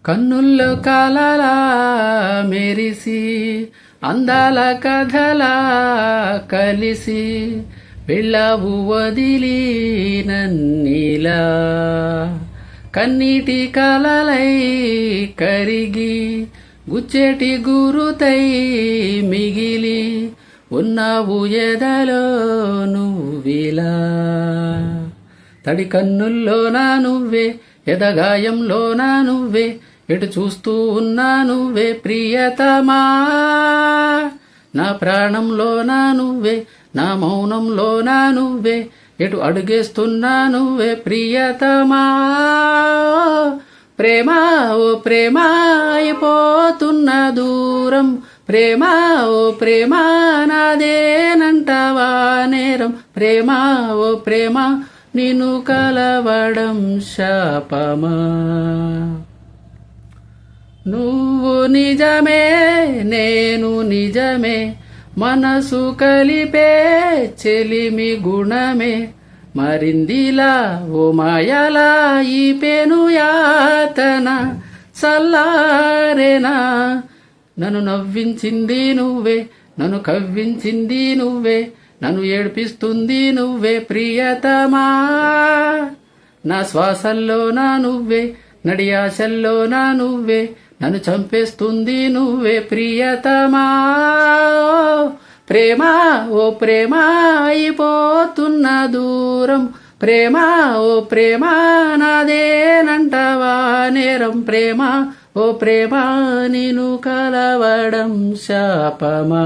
కన్నుల్లో కాలలా మెరిసి అందాల కథలా కలిసి వెళ్ళావు వదిలి నన్నీలా కన్నీటి కలలై కరిగి గుచ్చేటి గురుతై మిగిలి ఉన్నావు ఎదలో నువ్విలా తడి కన్నుల్లోనా నువ్వే ఎదగాయంలోనా నువ్వే ఎటు చూస్తూ ఉన్నా నువ్వే ప్రియతమా నా ప్రాణంలోనా నువ్వే నా మౌనంలోనా నువ్వే ఎటు అడుగేస్తున్నా నువ్వే ప్రియతమా ప్రేమ ఓ ప్రేమ అయిపోతున్న దూరం ప్రేమ ఓ ప్రేమ నాదేనంటవా నేరం ప్రేమ ఓ ప్రేమ నిన్ను కలవడం శాపమా నువ్వు నిజమే నేను నిజమే మనసు కలిపే చెలిమి గుణమే మరిందిలా ఓ మాయలా ఈ పెను యాతన సల్లారేనా నన్ను నవ్వించింది నువ్వే నన్ను కవ్వించింది నువ్వే నన్ను ఏడ్పిస్తుంది నువ్వే ప్రియతమా నా శ్వాసల్లోనా నువ్వే నడియాశల్లోనా నువ్వే నన్ను చంపేస్తుంది నువ్వే ప్రియతమా ప్రేమ ఓ ప్రేమ అయిపోతున్న దూరం ప్రేమ ఓ ప్రేమ నాదేనంటవా నేరం ప్రేమ ఓ ప్రేమ నిన్ను కలవడం శాపమా